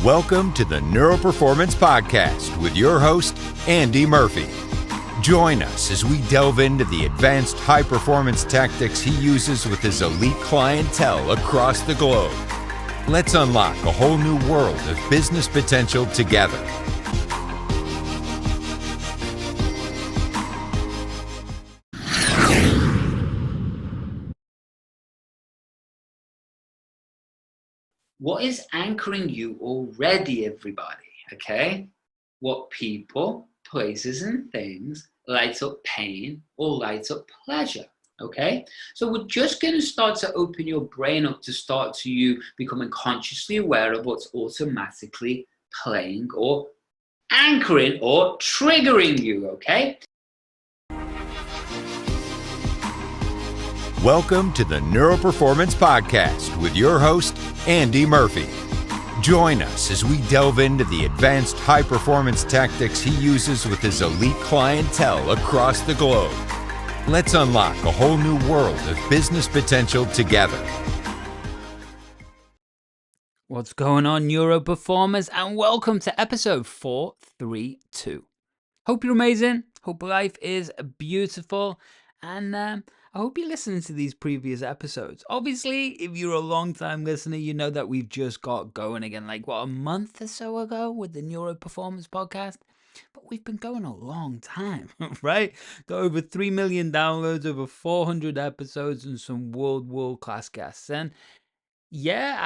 Welcome to the Neuro-Performance Podcast with your host, Andy Murphy. Join us as we delve into the advanced high-performance tactics he uses with his elite clientele across the globe. Let's unlock a whole new world of business potential together. What is anchoring you already, everybody? Okay? What people, places, and things light up pain or light up pleasure? Okay? So we're just going to start to open your brain up to start to you becoming consciously aware of what's automatically playing or anchoring or triggering you, okay? Welcome to the Neuro-Performance Podcast with your host, Andy Murphy. Join us as we delve into the advanced high-performance tactics he uses with his elite clientele across the globe. Let's unlock a whole new world of business potential together. What's going on, Neuro-Performers, and welcome to episode 432. Hope you're amazing. Hope life is beautiful. And I hope you're listening to these previous episodes. Obviously, if you're a long-time listener, you know that we've just got going again, a month or so ago with the Neuro-Performance Podcast. But we've been going a long time, right? Got over 3 million downloads, over 400 episodes, and some world-class guests. And yeah,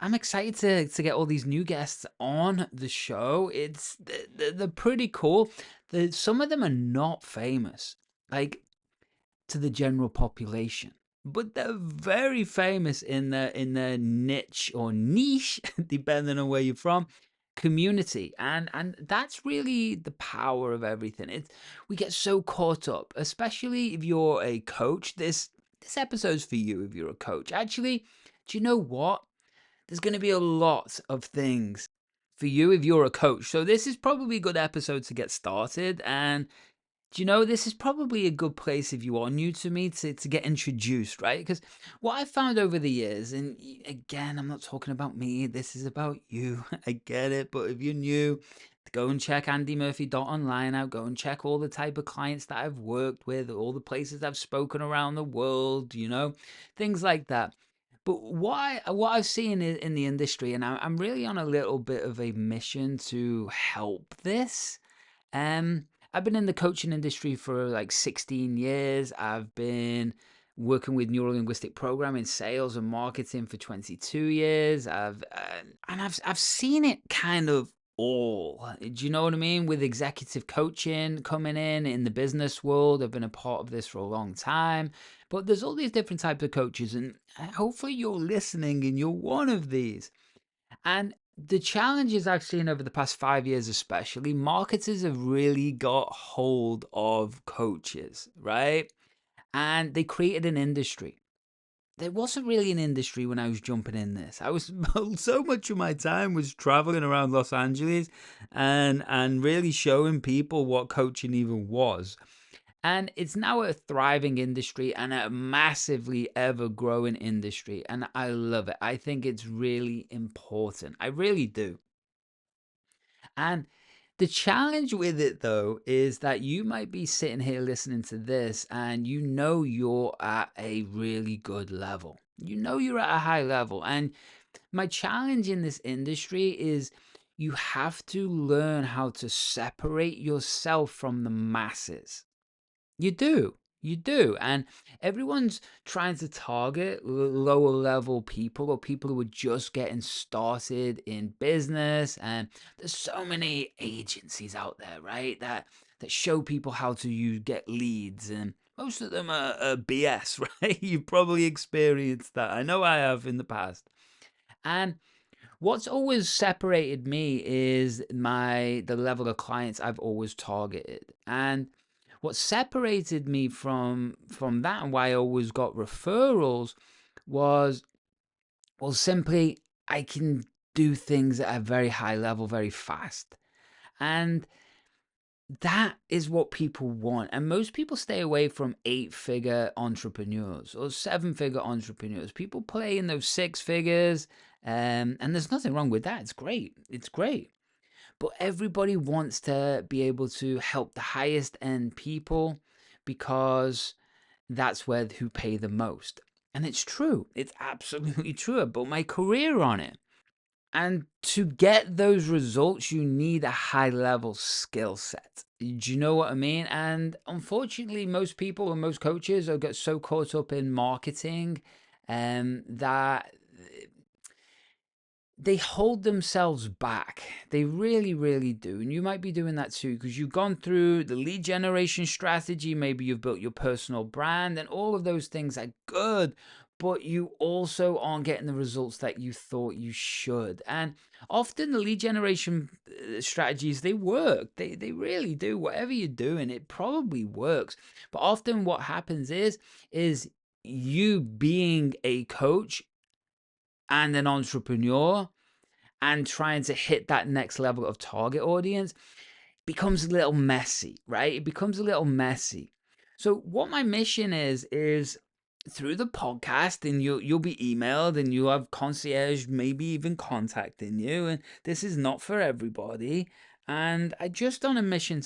I'm excited to get all these new guests on the show. They're pretty cool. Some of them are not famous, to the general population, but they're very famous in their niche or niche, depending on where you're from, community, and that's really the power of everything. We get so caught up, especially if you're a coach. This episode's for you if you're a coach. Actually, do you know what? There's going to be a lot of things for you if you're a coach. So this is probably a good episode to get started. And do you know, this is probably a good place if you are new to me to get introduced, right? Because what I've found over the years, and again, I'm not talking about me, this is about you. I get it. But if you're new, go and check andymurphy.online out. Go and check all the type of clients that I've worked with, all the places I've spoken around the world, things like that. But what I've seen in the industry, and I'm really on a little bit of a mission to help this. I've been in the coaching industry for like 16 years. I've been working with neuro-linguistic programming, sales, and marketing for 22 years. I've seen it kind of all. Do you know what I mean? With executive coaching coming in the business world, I've been a part of this for a long time. But there's all these different types of coaches, and hopefully you're listening and you're one of these. And the challenges I've seen over the past 5 years, especially, marketers have really got hold of coaches, right? And they created an industry. There wasn't really an industry when I was jumping in this. I was so much of my time was traveling around Los Angeles and really showing people what coaching even was. And it's now a thriving industry and a massively ever growing industry. And I love it. I think it's really important. I really do. And the challenge with it, though, is that you might be sitting here listening to this and you know you're at a really good level. You know you're at a high level. And my challenge in this industry is you have to learn how to separate yourself from the masses. You do. You do. And everyone's trying to target lower level people or people who are just getting started in business. And there's so many agencies out there, right? That show people how to get leads. And most of them are BS, right? You've probably experienced that. I know I have in the past. And what's always separated me is the level of clients I've always targeted. And what separated me from that and why I always got referrals was, well, simply I can do things at a very high level very fast. And that is what people want. And most people stay away from 8-figure entrepreneurs or 7-figure entrepreneurs. People play in those 6 figures And there's nothing wrong with that. It's great. It's great. But everybody wants to be able to help the highest end people because that's who pay the most. And it's true. It's absolutely true. I built my career on it. And to get those results, you need a high level skill set. Do you know what I mean? And unfortunately, most people and most coaches get so caught up in marketing that they hold themselves back. They really, really do. And you might be doing that too because you've gone through the lead generation strategy. Maybe you've built your personal brand and all of those things are good, but you also aren't getting the results that you thought you should. And often the lead generation strategies, they work. They really do. Whatever you're doing, it probably works. But often what happens is you being a coach and an entrepreneur and trying to hit that next level of target audience becomes a little messy, right? It becomes a little messy. So what my mission is through the podcast, and you'll be emailed and you'll have concierge maybe even contacting you, and this is not for everybody. And I just on a mission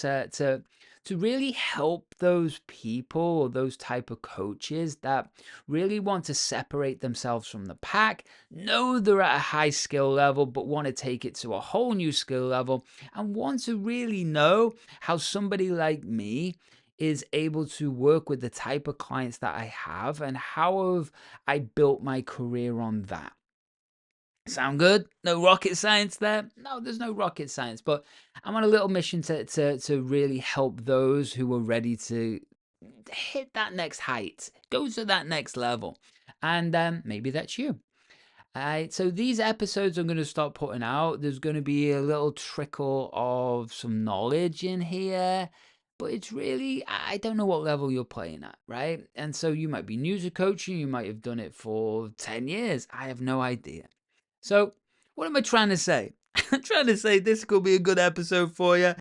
to really help those people or those type of coaches that really want to separate themselves from the pack, know they're at a high skill level, but want to take it to a whole new skill level and want to really know how somebody like me is able to work with the type of clients that I have and how have I built my career on that. Sound good? No rocket science there? No, there's no rocket science, but I'm on a little mission to really help those who are ready to hit that next height, go to that next level. And maybe that's you. So these episodes I'm going to start putting out. There's going to be a little trickle of some knowledge in here, but it's really, I don't know what level you're playing at, right? And so you might be new to coaching, you might have done it for 10 years. I have no idea. So what am I trying to say? I'm trying to say this could be a good episode for you.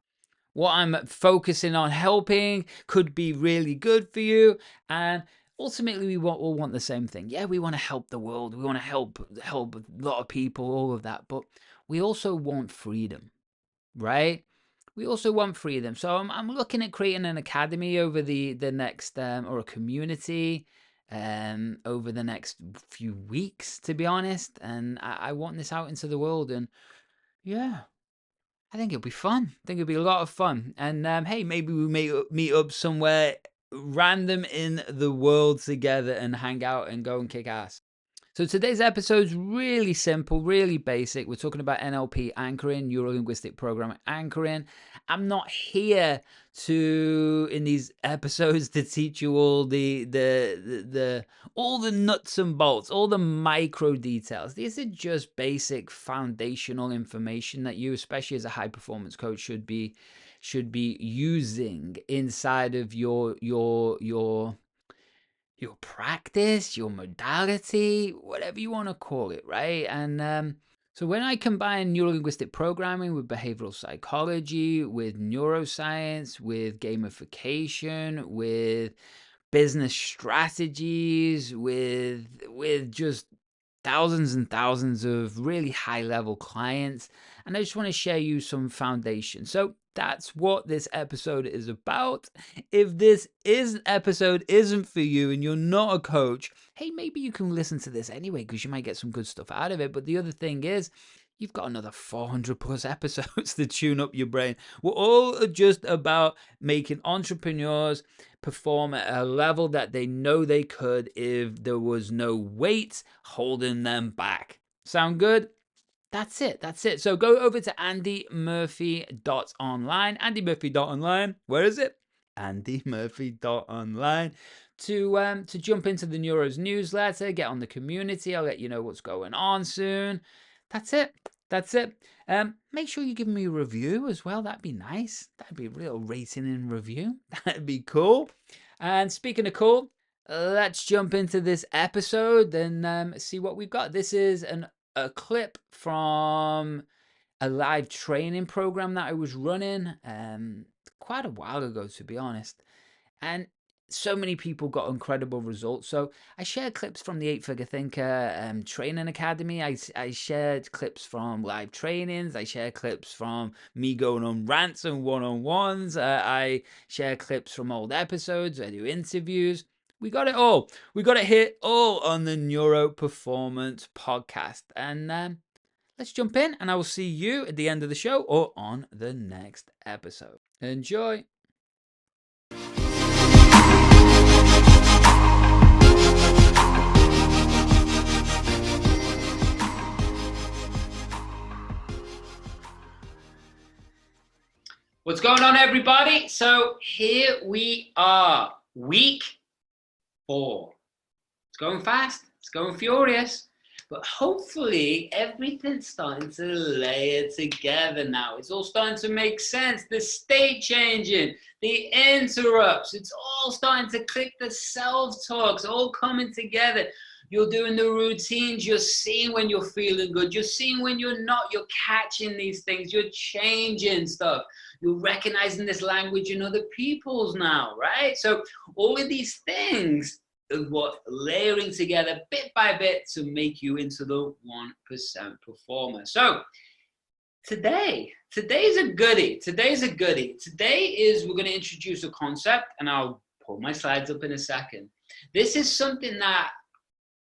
What I'm focusing on helping could be really good for you. And ultimately, we all want the same thing. Yeah, we want to help the world. We want to help a lot of people, all of that. But we also want freedom, right? We also want freedom. So I'm looking at creating an academy over the next or a community over the next few weeks, to be honest. And I want this out into the world. And yeah, I think it'll be fun. I think it'll be a lot of fun. And hey, maybe we may meet up somewhere random in the world together and hang out and go and kick ass. So today's episode is really simple, really basic. We're talking about NLP anchoring, neuro-linguistic programming anchoring. I'm not here in these episodes to teach you all all the nuts and bolts, all the micro details. These are just basic foundational information that you, especially as a high performance coach, should be using inside of your practice, your modality, whatever you want to call it, right? And so when I combine neuro-linguistic programming with behavioral psychology, with neuroscience, with gamification, with business strategies, with just thousands and thousands of really high level clients, and I just want to share you some foundation. So that's what this episode is about. If this episode isn't for you and you're not a coach, hey, maybe you can listen to this anyway because you might get some good stuff out of it. But the other thing is, you've got another 400 plus episodes to tune up your brain. We're all just about making entrepreneurs perform at a level that they know they could if there was no weight holding them back. Sound good? That's it. That's it. So go over to andymurphy.online. Andymurphy.online. Where is it? andymurphy.online to jump into the Neuros newsletter, get on the community. I'll let you know what's going on soon. That's it. That's it. Make sure you give me a review as well. That'd be nice. That'd be a real rating and review. That'd be cool. And speaking of cool, let's jump into this episode and see what we've got. This is a clip from a live training program that I was running quite a while ago, to be honest. And so many people got incredible results. So I shared clips from the 8-Figure Thinker Training Academy. I shared clips from live trainings. I shared clips from me going on rants and one-on-ones. I share clips from old episodes. I do interviews. We got it all. We got it here all on the Neuro Performance podcast. And let's jump in, and I will see you at the end of the show or on the next episode. Enjoy. What's going on, everybody? So here we are, week 4. It's going fast, it's going furious, but hopefully everything's starting to layer together now. It's all starting to make sense. The state changing, the interrupts, it's all starting to click. The self-talks all coming together. You're doing the routines. You're seeing when you're feeling good. You're seeing when you're not. You're catching these things. You're changing stuff. You're recognizing this language in other people's now, right? So all of these things are what layering together bit by bit to make you into the 1% performer. So today's a goodie. Today is we're going to introduce a concept, and I'll pull my slides up in a second. This is something that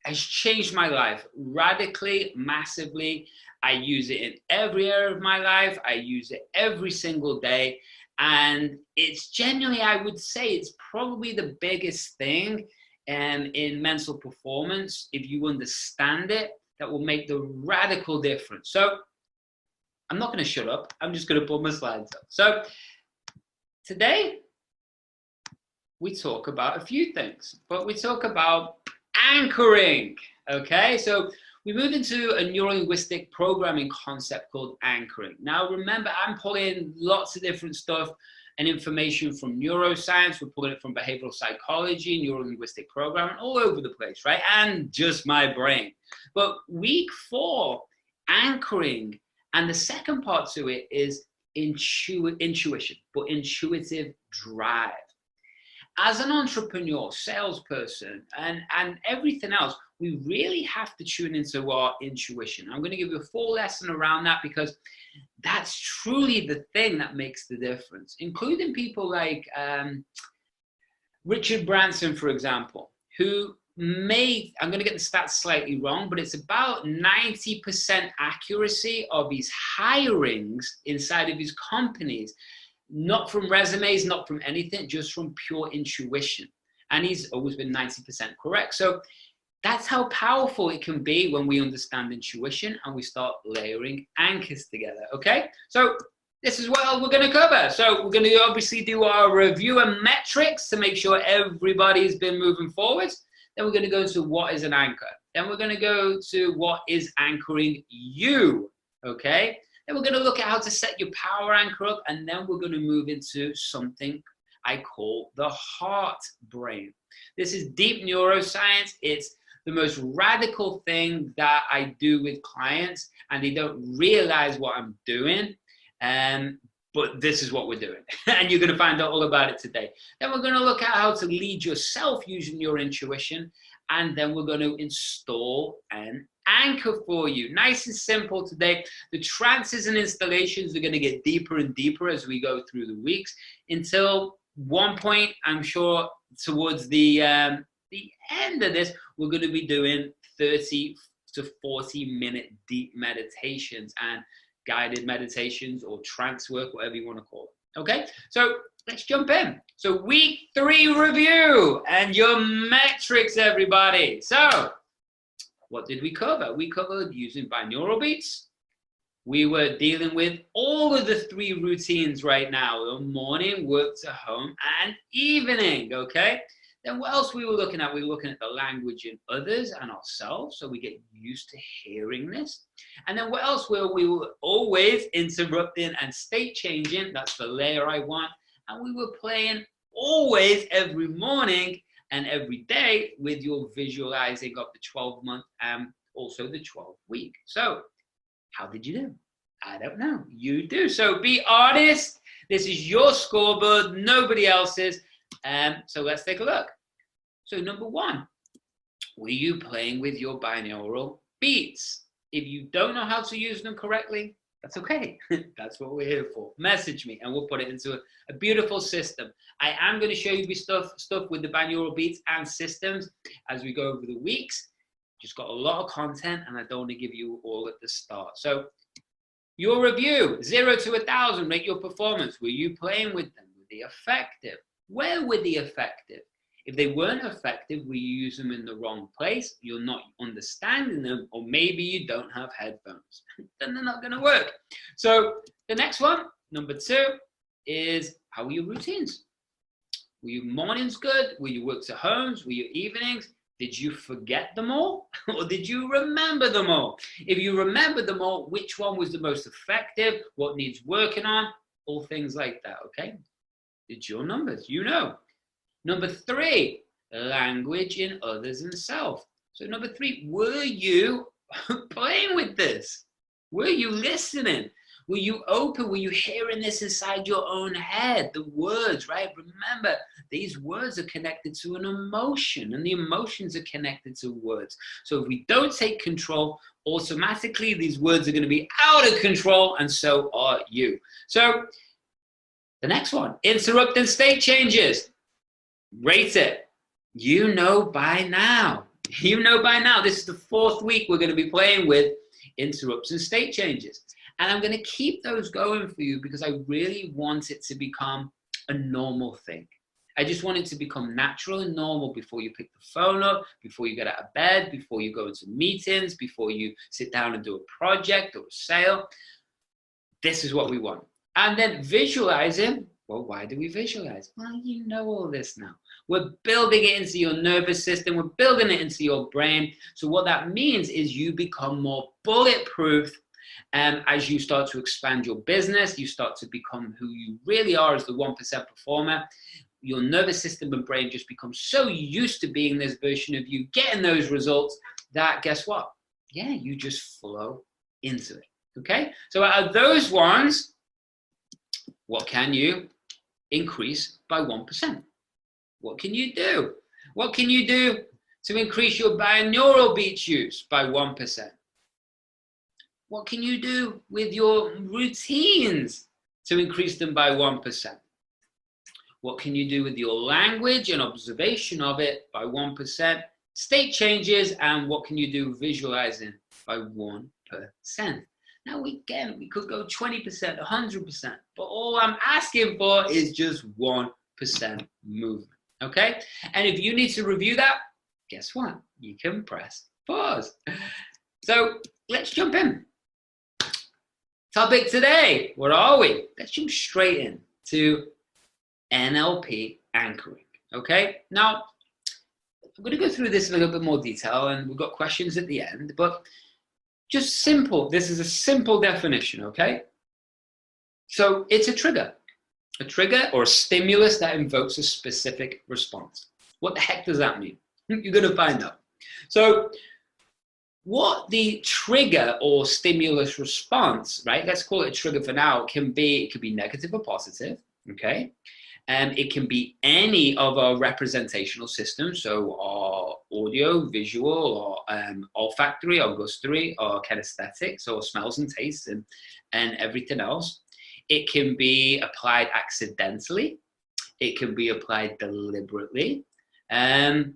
has changed my life radically, massively. I use it in every area of my life. I use it every single day. And it's genuinely, I would say, it's probably the biggest thing in mental performance. If you understand it, that will make the radical difference. So I'm not going to shut up. I'm just going to pull my slides up. So today, we talk about a few things, but we talk about anchoring. Okay, so we move into a neuro-linguistic programming concept called anchoring. Now, remember, I'm pulling lots of different stuff and information from neuroscience. We're pulling it from behavioral psychology, neuro-linguistic programming, all over the place, right? And just my brain. But week 4, anchoring, and the second part to it is intuition, but intuitive drive. As an entrepreneur, salesperson, and everything else, we really have to tune into our intuition. I'm going to give you a full lesson around that because that's truly the thing that makes the difference, including people like Richard Branson, for example, who made, I'm going to get the stats slightly wrong, but it's about 90% accuracy of his hirings inside of his companies. Not from resumes, not from anything, just from pure intuition. And he's always been 90% correct. So that's how powerful it can be when we understand intuition and we start layering anchors together, okay? So this is what we're going to cover. So we're going to obviously do our review and metrics to make sure everybody's been moving forwards. Then we're going to go to what is an anchor. Then we're going to go to what is anchoring you, okay? Then we're going to look at how to set your power anchor up, and then we're going to move into something I call the heart brain. This is deep neuroscience. It's the most radical thing that I do with clients, and they don't realize what I'm doing, but this is what we're doing, and you're going to find out all about it today. Then we're going to look at how to lead yourself using your intuition, and then we're going to install an anchor for you. Nice and simple today. The trances and installations are going to get deeper and deeper as we go through the weeks until one point, I'm sure towards the end of this, we're going to be doing 30 to 40 minute deep meditations and guided meditations or trance work, whatever you want to call it. Okay, so let's jump in. So week 3 review and your metrics, everybody. So what did we cover? We covered using binaural beats. We were dealing with all of the 3 routines right now: the morning, work to home, and evening, okay? Then what else we were looking at? We were looking at the language in others and ourselves, so we get used to hearing this. And then what else? Well, we were always interrupting and state changing. That's the layer I want. And we were playing always every morning and every day with your visualizing of the 12-month and also the 12-week. So how did you do? I don't know. You do. So be honest. This is your scoreboard, nobody else's. So let's take a look. So number one, were you playing with your binaural beats? If you don't know how to use them correctly, that's okay. That's what we're here for. Message me and we'll put it into a beautiful system. I am going to show you stuff with the binaural beats and systems as we go over the weeks. Just got a lot of content and I don't want to give you all at the start. So your review, 0 to 1,000, rate your performance. Were you playing with them? Were they effective? Where were they effective? If they weren't effective, will you use them in the wrong place? You're not understanding them, or maybe you don't have headphones. Then they're not going to work. So the next one, number 2, is how were your routines? Were your mornings good? Were your works at homes? Were your evenings? Did you forget them all? Or did you remember them all? If you remember them all, which one was the most effective? What needs working on? All things like that, okay? It's your numbers, you know. Number 3, language in others and self. So number 3, were you playing with this? Were you listening? Were you open? Were you hearing this inside your own head? The words, right? Remember, these words are connected to an emotion, and the emotions are connected to words. So if we don't take control, automatically these words are going to be out of control, and so are you. So the next one, interrupt and state changes. Rate it. You know by now. You know by now. This is the 4th week we're going to be playing with interrupts and state changes. And I'm going to keep those going for you because I really want it to become a normal thing. I just want it to become natural and normal before you pick the phone up, before you get out of bed, before you go into meetings, before you sit down and do a project or a sale. This is what we want. And then visualizing. Well, why do we visualize? Well, you know all this now. We're building it into your nervous system. We're building it into your brain. So what that means is you become more bulletproof. As you start to expand your business, you start to become who you really are as the 1% performer. Your nervous system and brain just become so used to being this version of you, getting those results, that guess what? Yeah, you just flow into it. Okay? So out of those ones, what can you increase by 1%? What can you do? What can you do to increase your binaural beats use by 1%? What can you do with your routines to increase them by 1%? What can you do with your language and observation of it by 1%? State changes, and what can you do visualizing by 1%? Now, we could go 20%, 100%, but all I'm asking for is just 1% movement, okay? And if you need to review that, guess what? You can press pause. So let's jump in. Topic today, what are we? Let's jump straight in to NLP anchoring, okay? Now, I'm going to go through this in a little bit more detail, and we've got questions at the end, but just simple. This is a simple definition, okay? So it's a trigger or a stimulus that invokes a specific response. What the heck does that mean? You're going to find out. So what the trigger or stimulus response, right? Let's call it a trigger for now. It could be negative or positive, okay? And it can be any of our representational systems, so our audio, visual, or olfactory, or gustatory, or kinesthetics, or smells and tastes, and everything else. It can be applied accidentally. It can be applied deliberately. And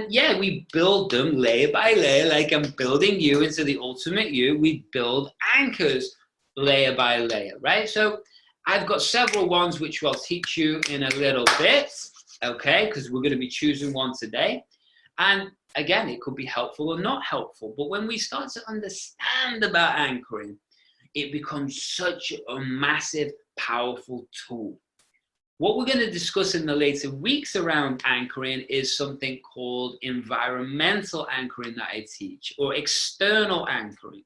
yeah, we build them layer by layer, like I'm building you into the ultimate you. We build anchors layer by layer, right? So I've got several ones which I'll teach you in a little bit, okay? Because we're going to be choosing one today. And again, it could be helpful or not helpful. But when we start to understand about anchoring, it becomes such a massive, powerful tool. What we're going to discuss in the later weeks around anchoring is something called environmental anchoring that I teach, or external anchoring.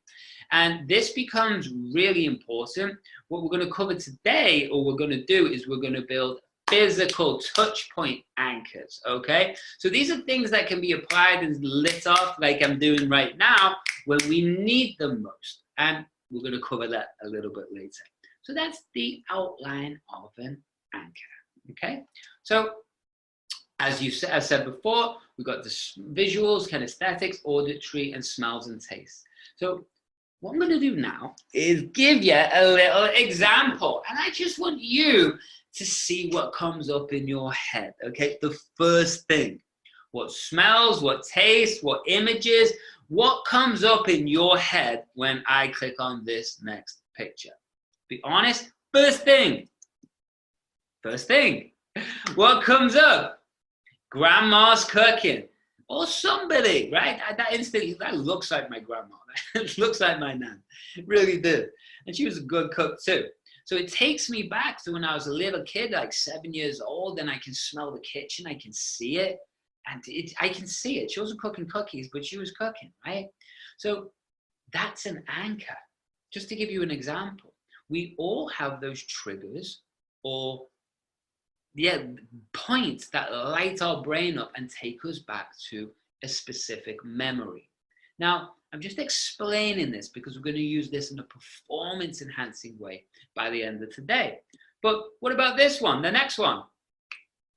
And this becomes really important. What we're going to cover today, or we're going to do, is we're going to build physical touch point anchors, okay? So these are things that can be applied and lit off like I'm doing right now when we need them most. And we're going to cover that a little bit later. So that's the outline of an anchor, Okay, so as I said before, we've got the visuals, kinesthetics, auditory, and smells and tastes. So what I'm going to do now is give you a little example, and I just want you to see what comes up in your head, okay? The first thing, what smells, what tastes, what images, what comes up in your head when I click on this next picture? Be honest, first thing, what comes up? Grandma's cooking. Or somebody, right? That instantly, that looks like my grandma. It looks like my nan. It really did. And she was a good cook too. So it takes me back to when I was a little kid, like 7 years old, and I can smell the kitchen, I can see it, and I can see it. She wasn't cooking cookies, but she was cooking, right? So that's an anchor. Just to give you an example, we all have those triggers or points that light our brain up and take us back to a specific memory. Now, I'm just explaining this because we're going to use this in a performance enhancing way by the end of today. But what about this one, the next one?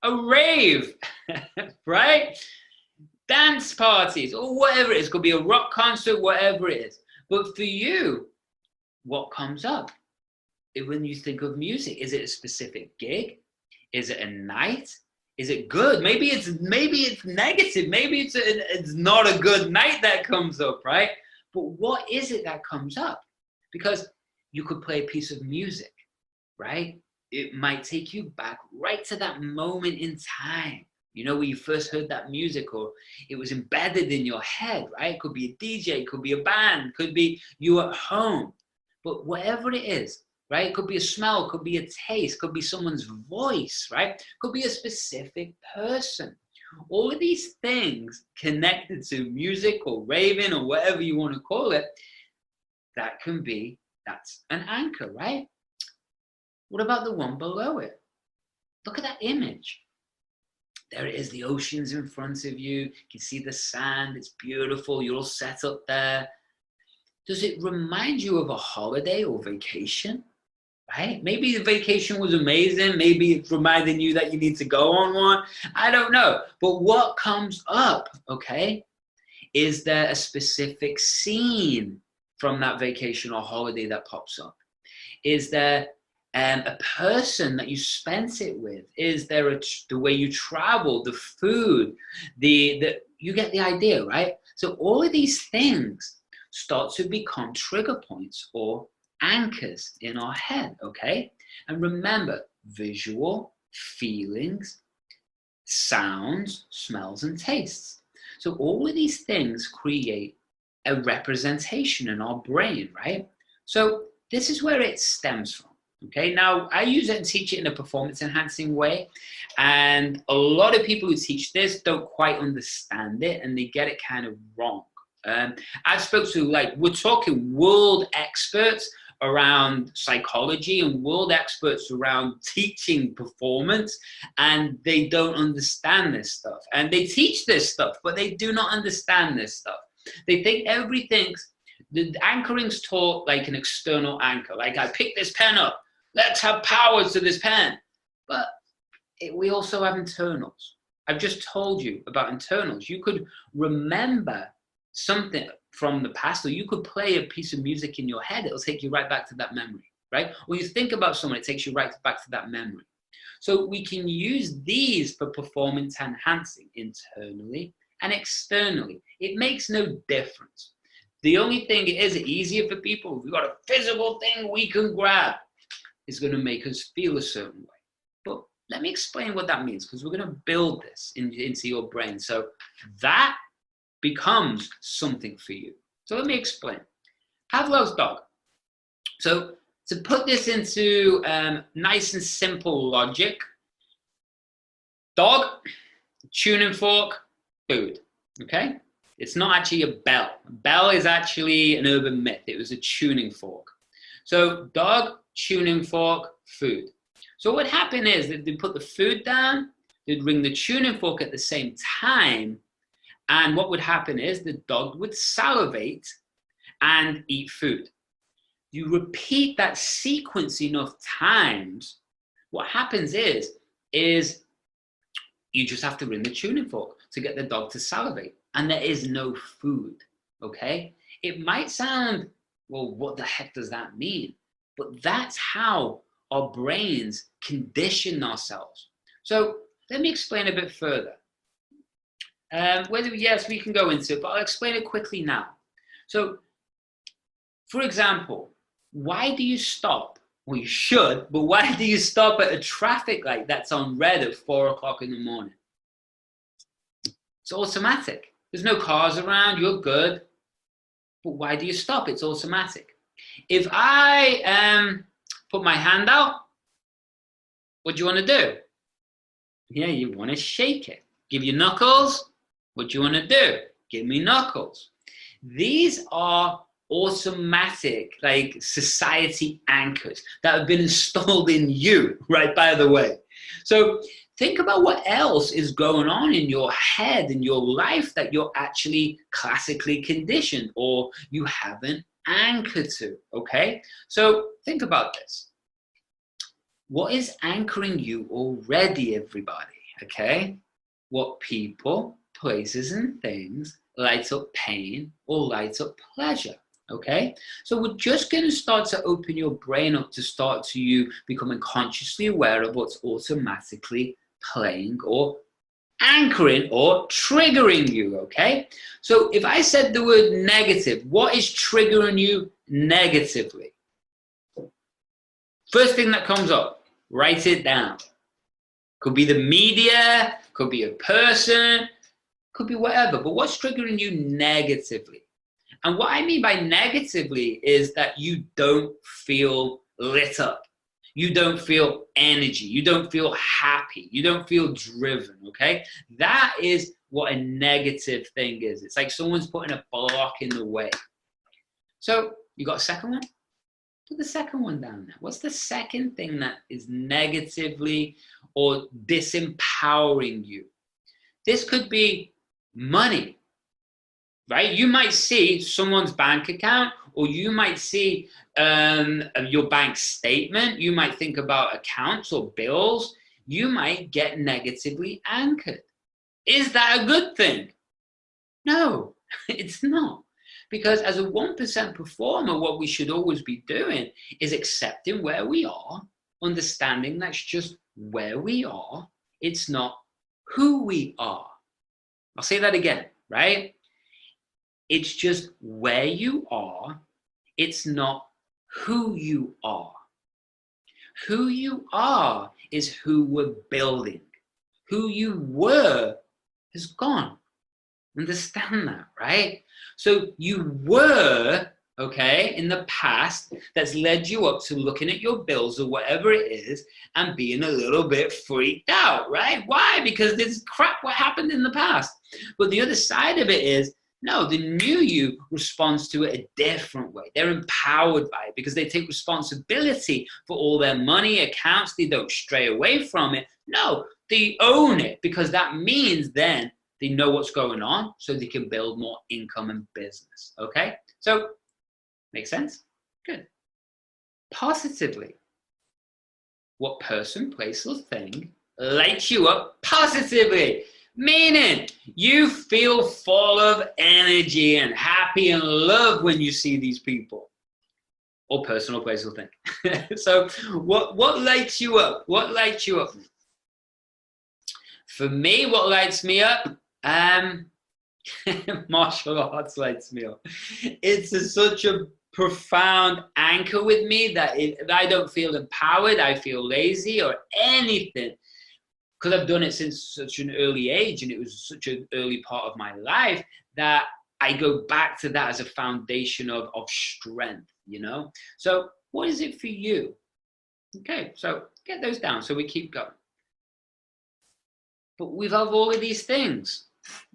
A rave, right? Dance parties or whatever it is. It could be a rock concert, whatever it is. But for you, what comes up when you think of music? Is it a specific gig? Is it a night? Is it good? Maybe it's negative. Maybe it's not a good night that comes up, right? But what is it that comes up? Because you could play a piece of music, right? It might take you back right to that moment in time, you know, where you first heard that music, or it was embedded in your head, right? It could be a DJ, it could be a band, could be you at home. But whatever it is, right? It could be a smell, could be a taste, could be someone's voice, right? Could be a specific person. All of these things connected to music or raving or whatever you want to call it, that's an anchor, right? What about the one below it? Look at that image. There it is, the ocean's in front of you. You can see the sand, it's beautiful, you're all set up there. Does it remind you of a holiday or vacation? Right? Maybe the vacation was amazing. Maybe it's reminding you that you need to go on one. I don't know. But what comes up, okay? Is there a specific scene from that vacation or holiday that pops up? Is there a person that you spent it with? Is there the way you travel, the food, you get the idea, right? So all of these things start to become trigger points or anchors in our head, okay? And remember, visual, feelings, sounds, smells, and tastes. So all of these things create a representation in our brain, right? So this is where it stems from, okay? Now, I use it and teach it in a performance enhancing way, and a lot of people who teach this don't quite understand it, and they get it kind of wrong. I've spoke to, we're talking world experts around psychology and world experts around teaching performance, and they don't understand this stuff. And they teach this stuff, but they do not understand this stuff. They think the anchoring's taught like an external anchor. Like, I pick this pen up, let's have power to this pen. But we also have internals. I've just told you about internals. You could remember something from the past, or you could play a piece of music in your head. It'll take you right back to that memory, right? Or you think about someone, it takes you right back to that memory. So we can use these for performance enhancing internally and externally. It makes no difference. The only thing is easier for people, if we've got a physical thing we can grab, it's going to make us feel a certain way. But let me explain what that means, because we're going to build this into your brain. So that becomes something for you. So let me explain. Pavlov's dog. So to put this into nice and simple logic, dog, tuning fork, food, okay? It's not actually a bell. A bell is actually an urban myth. It was a tuning fork. So dog, tuning fork, food. So what would happen is that they'd put the food down, they'd ring the tuning fork at the same time, and what would happen is the dog would salivate and eat food. You repeat that sequence enough times, what happens is is you just have to bring the tuning fork to get the dog to salivate. And there is no food, okay? It might sound, well, what the heck does that mean? But that's how our brains condition ourselves. So let me explain a bit further. Yes, we can go into it, but I'll explain it quickly now. So, for example, why do you stop? Well, you should, but why do you stop at a traffic light that's on red at 4 o'clock in the morning? It's automatic. There's no cars around, you're good. But why do you stop? It's automatic. If I put my hand out, what do you want to do? Yeah, you want to shake it. Give you knuckles. What do you want to do? Give me knuckles. These are automatic, like society anchors that have been installed in you, right, by the way. So think about what else is going on in your head, in your life, that you're actually classically conditioned or you haven't anchored to, okay? So think about this. What is anchoring you already, everybody, okay? What people, places, and things light up pain or light up pleasure. Okay, so we're just going to start to open your brain up to start to you becoming consciously aware of what's automatically playing or anchoring or triggering you. Okay, so if I said the word negative, what is triggering you negatively? First thing that comes up, write it down. Could be the media, could be a person, could be whatever, but what's triggering you negatively? And what I mean by negatively is that you don't feel lit up. You don't feel energy. You don't feel happy. You don't feel driven, okay? That is what a negative thing is. It's like someone's putting a block in the way. So you got a second one? Put the second one down there. What's the second thing that is negatively or disempowering you? This could be money. Right? You might see someone's bank account, or you might see your bank statement. You might think about accounts or bills. You might get negatively anchored. Is that a good thing? No, it's not. Because as a 1% performer, what we should always be doing is accepting where we are, understanding that's just where we are. It's not who we are. I'll say that again, right? It's just where you are. It's not who you are. Who you are is who we're building. Who you were has gone. Understand that, right? So you were, okay, in the past, that's led you up to looking at your bills or whatever it is and being a little bit freaked out, right? Why? Because there's crap what happened in the past. But the other side of it is, no, the new you responds to it a different way. They're empowered by it because they take responsibility for all their money, accounts. They don't stray away from it. No, they own it because that means then they know what's going on so they can build more income and business. Okay? So, make sense? Good. Positively, what person, place, or thing lights you up positively? Meaning, you feel full of energy and happy and love when you see these people. Or person, or place, or thing. So, what lights you up? What lights you up? For me, what lights me up? Martial arts lights me up. It's such a profound anchor with me that if I don't feel empowered, I feel lazy or anything. Because I've done it since such an early age and it was such an early part of my life that I go back to that as a foundation of strength, you know? So what is it for you? Okay, so get those down so we keep going. But we have all of these things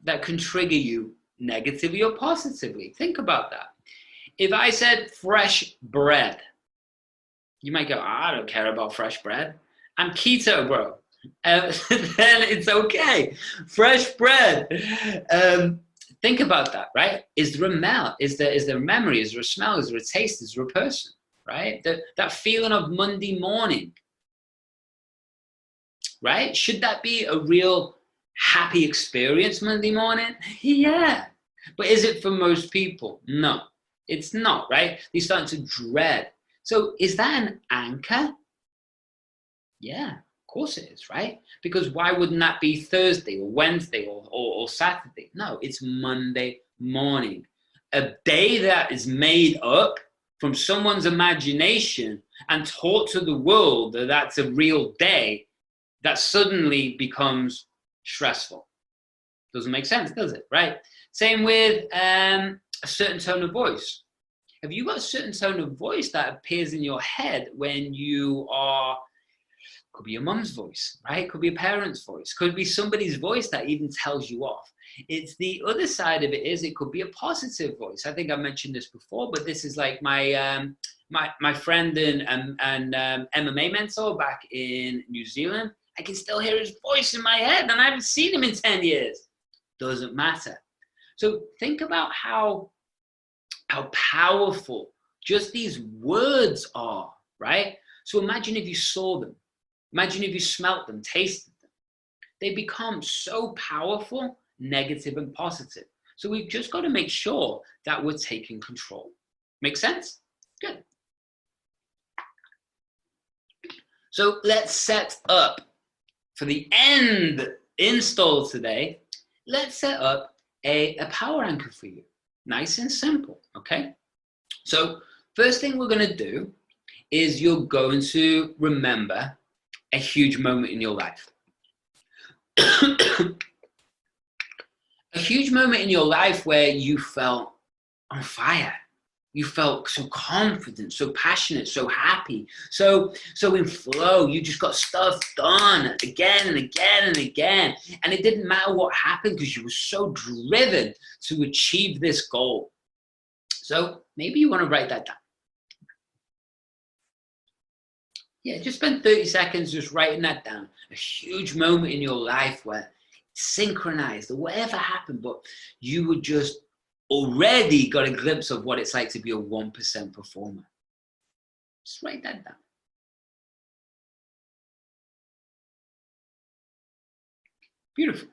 that can trigger you negatively or positively. Think about that. If I said fresh bread, you might go, I don't care about fresh bread. I'm keto, bro. Then it's okay. Fresh bread. Think about that, right? Is there a smell? Is there a memory? Is there a smell? Is there a taste? Is there a person? Right? That feeling of Monday morning. right? Should that be a real happy experience Monday morning? Yeah. But is it for most people? No, it's not, right? They start to dread. So is that an anchor? Yeah, of course it is, right? Because why wouldn't that be Thursday or Wednesday or Saturday? No, it's Monday morning. A day that is made up from someone's imagination and taught to the world that that's a real day, that suddenly becomes stressful. Doesn't make sense, does it? Right? Same with a certain tone of voice. Have you got a certain tone of voice that appears in your head when you are, could be your mum's voice, right? Could be a parent's voice. Could be somebody's voice that even tells you off. It's the other side of it is it could be a positive voice. I think I mentioned this before, but this is like my my friend and MMA mentor back in New Zealand. I can still hear his voice in my head, and I haven't seen him in 10 years. Doesn't matter. So think about how powerful just these words are, right? So imagine if you saw them. Imagine if you smelt them, tasted them. They become so powerful, negative and positive. So we've just got to make sure that we're taking control. Make sense? Good. So let's set up for the end install today. Let's set up a power anchor for you. Nice and simple, okay? So first thing we're going to do is you're going to remember a huge moment in your life. A huge moment in your life where you felt on fire. You felt so confident, so passionate, so happy, so in flow. You just got stuff done again and again and again. And it didn't matter what happened because you were so driven to achieve this goal. So maybe you want to write that down. Yeah, just spend 30 seconds just writing that down. A huge moment in your life where it's synchronized or whatever happened, but you were just already got a glimpse of what it's like to be a 1% performer. Just write that down. Beautiful.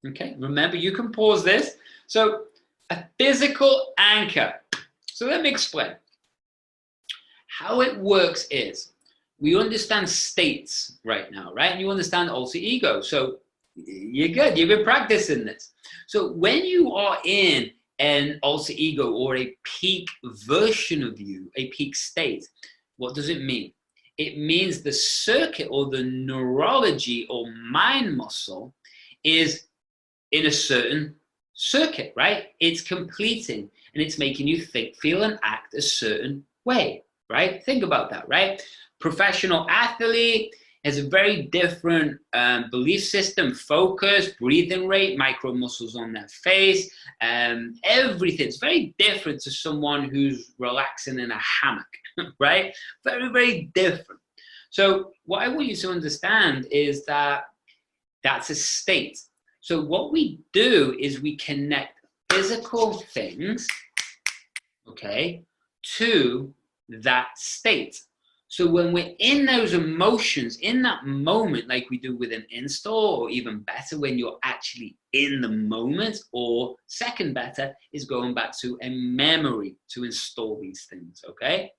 Okay, remember you can pause this. So a physical anchor. So let me explain. How it works is we understand states right now, right? And you understand alter ego. So you're good. You've been practicing this. So when you are in an alter ego or a peak version of you, a peak state, what does it mean? It means the circuit or the neurology or mind muscle is in a certain circuit, right? It's completing and it's making you think, feel, and act a certain way, right? Think about that, right? Professional athlete has a very different belief system, focus, breathing rate, micro muscles on their face, everything. It's very different to someone who's relaxing in a hammock, right? Very, very different. So what I want you to understand is that that's a state. So what we do is we connect physical things, okay, to that state. So when we're in those emotions, in that moment, like we do with an install, or even better, when you're actually in the moment, or second better, is going back to a memory to install these things, okay?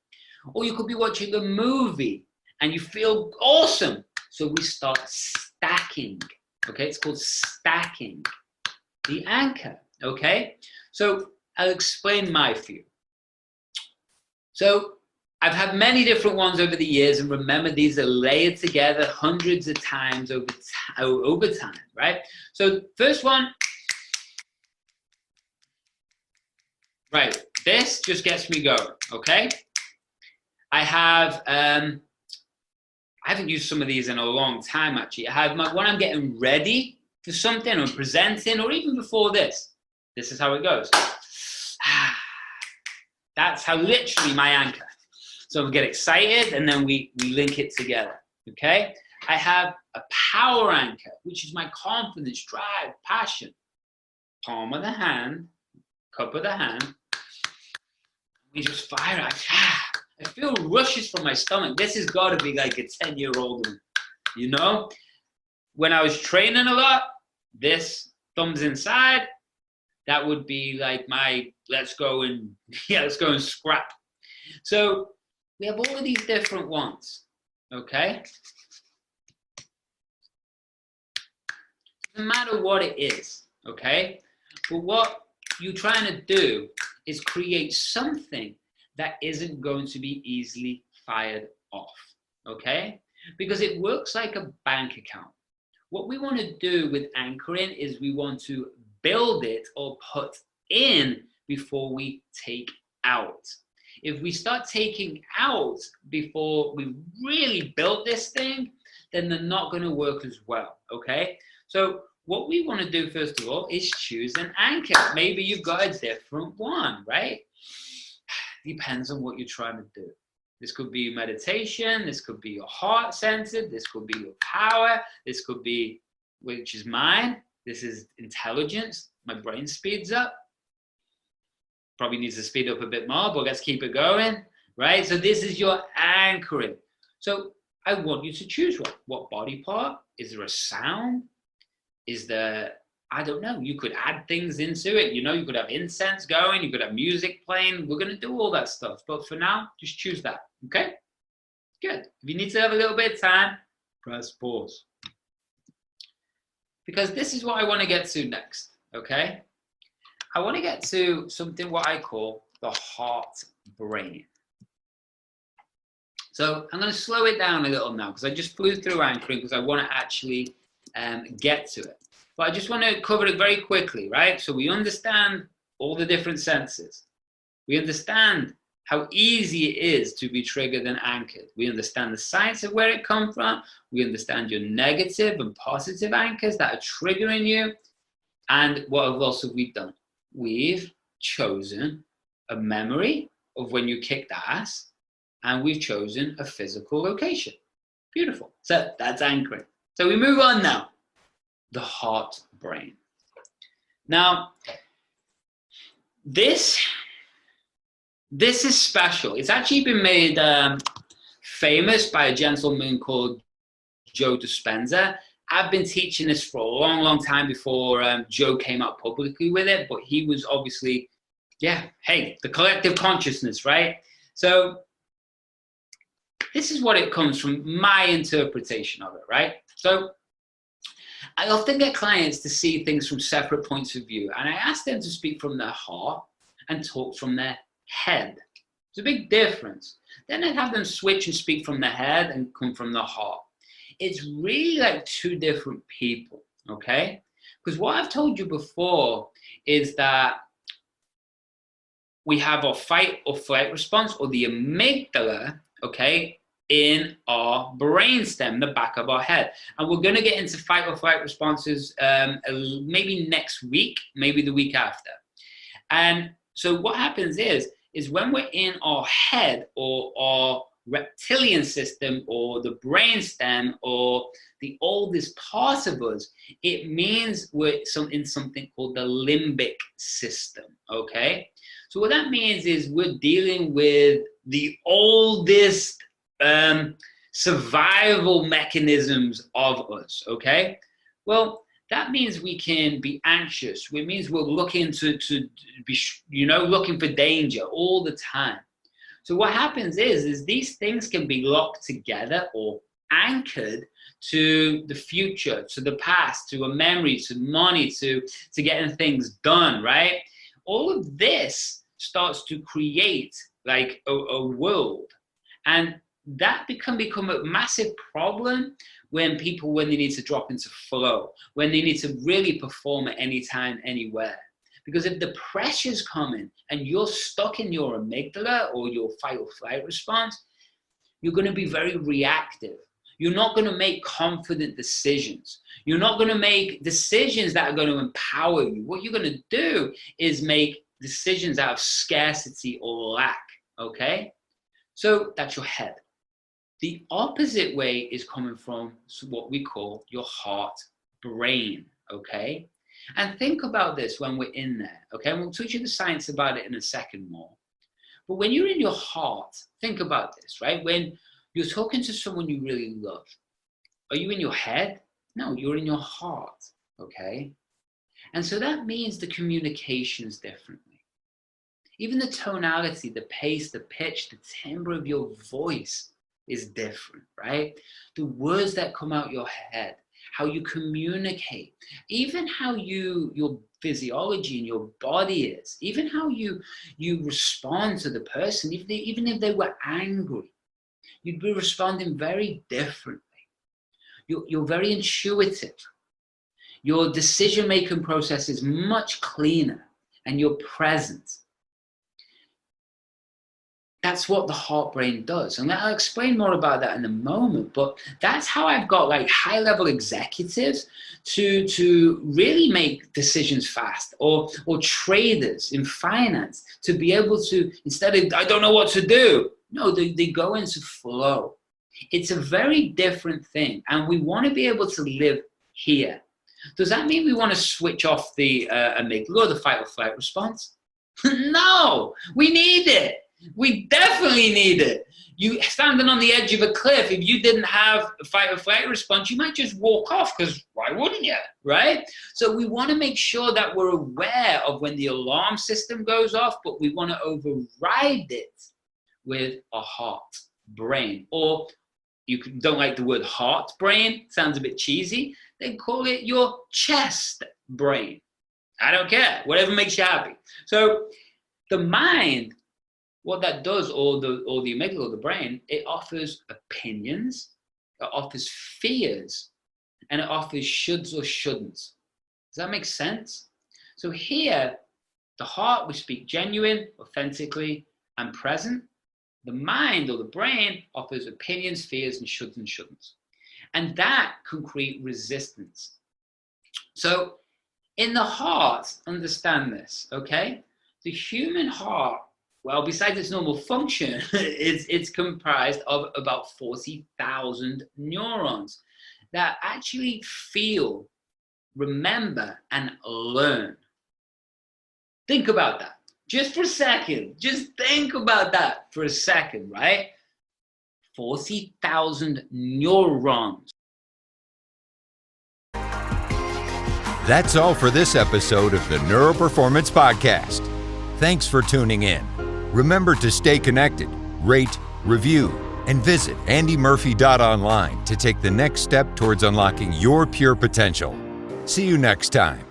Or you could be watching a movie and you feel awesome. So we start stacking, okay? It's called stacking the anchor, okay? So I'll explain my view. So I've had many different ones over the years, and remember, these are layered together hundreds of times over time, right? So first one, right, this just gets me going, okay? I have, I haven't used some of these in a long time, actually. I have when I'm getting ready for something, or presenting, or even before this. This is how it goes. That's how literally my anchor. So we get excited and then we link it together, okay? I have a power anchor, which is my confidence, drive, passion. Palm of the hand, cup of the hand. We just fire out. I feel rushes from my stomach. This has got to be like a 10-year-old one, you know? when I was training a lot, this thumbs inside, that would be like my let's go and scrap. So we have all of these different ones, okay? Doesn't matter what it is, okay? But what you're trying to do is create something that isn't going to be easily fired off, okay? Because it works like a bank account. What we want to do with anchoring is we want to build it or put in before we take out. If we start taking out before we really built this thing, then they're not going to work as well, okay? So what we want to do, first of all, is choose an anchor. Maybe you've got a different one, right? Depends on what you're trying to do. This could be meditation, this could be your heart centered, this could be your power, this could be, which is mine, this is intelligence, my brain speeds up. Probably needs to speed up a bit more, but let's keep it going, right? So this is your anchoring. So I want you to choose one. What body part? Is there a sound? Is there, I don't know, you could add things into it. You know, you could have incense going, you could have music playing. We're going to do all that stuff. But for now, just choose that, okay? Good. If you need to have a little bit of time, press pause. Because this is what I want to get to next, okay? I want to get to something what I call the heart brain. So I'm going to slow it down a little now because I just flew through anchoring because I want to actually get to it. But I just want to cover it very quickly, right? So we understand all the different senses. We understand how easy it is to be triggered and anchored. We understand the science of where it comes from. We understand your negative and positive anchors that are triggering you. And what else have we done? We've chosen a memory of when you kicked ass, and we've chosen a physical location. Beautiful. So that's anchoring. So we move on now. The heart brain. Now, this is special. It's actually been made famous by a gentleman called Joe Dispenza. I've been teaching this for a long, long time before Joe came out publicly with it, but he was obviously, hey, the collective consciousness, right? So this is what it comes from, my interpretation of it, right? So I often get clients to see things from separate points of view, and I ask them to speak from their heart and talk from their head. It's a big difference. Then I have them switch and speak from the head and come from the heart. It's really like two different people, okay? Because what I've told you before is that we have our fight or flight response, or the amygdala, okay, in our brainstem, the back of our head. And we're going to get into fight or flight responses maybe next week, maybe the week after. And so what happens is when we're in our head or our reptilian system or the brainstem or the oldest part of us, it means we're in something called the limbic system, okay? So what that means is we're dealing with the oldest survival mechanisms of us, okay? Well, that means we can be anxious. It means we're looking to be, looking for danger all the time. So what happens is these things can be locked together or anchored to the future, to the past, to a memory, to money, to getting things done, right? All of this starts to create like a world. And that can become a massive problem when they need to drop into flow, when they need to really perform at any time, anywhere. Because if the pressure's coming and you're stuck in your amygdala or your fight or flight response, you're going to be very reactive. You're not going to make confident decisions. You're not going to make decisions that are going to empower you. What you're going to do is make decisions out of scarcity or lack, okay? So that's your head. The opposite way is coming from what we call your heart brain, okay? And think about this when we're in there, okay? And we'll teach you the science about it in a second more. But when you're in your heart, think about this, right? When you're talking to someone you really love, are you in your head? No, you're in your heart, okay? And so that means the communication's differently. Even the tonality, the pace, the pitch, the timbre of your voice is different, right? The words that come out your head, how you communicate, even how your physiology and your body is, even how you respond to the person, even if they were angry, you'd be responding very differently. You're very intuitive. Your decision-making process is much cleaner and you're present. That's what the heart brain does. And I'll explain more about that in a moment, but that's how I've got like high-level executives to really make decisions fast, or traders in finance to be able to, instead of, I don't know what to do, no, they go into flow. It's a very different thing. And we want to be able to live here. Does that mean we want to switch off the amygdala or the fight or flight response? No, we need it. We definitely need it. You standing on the edge of a cliff, if you didn't have a fight or flight response, you might just walk off, because why wouldn't you, right? So we want to make sure that we're aware of when the alarm system goes off, but we want to override it with a heart brain. Or you don't like the word heart brain, sounds a bit cheesy, then call it your chest brain. I don't care, whatever makes you happy. So the mind, what that does, or the amygdala, the brain, it offers opinions, it offers fears, and it offers shoulds or shouldn'ts. Does that make sense? So here, the heart, we speak genuine, authentically, and present. The mind or the brain offers opinions, fears, and shoulds and shouldn'ts. And that can create resistance. So in the heart, understand this, okay? The human heart, well, besides its normal function, it's comprised of about 40,000 neurons that actually feel, remember, and learn. Think about that. Just for a second. Just think about that for a second, right? 40,000 neurons. That's all for this episode of the Neuroperformance Podcast. Thanks for tuning in. Remember to stay connected, rate, review, and visit andymurphy.online to take the next step towards unlocking your pure potential. See you next time.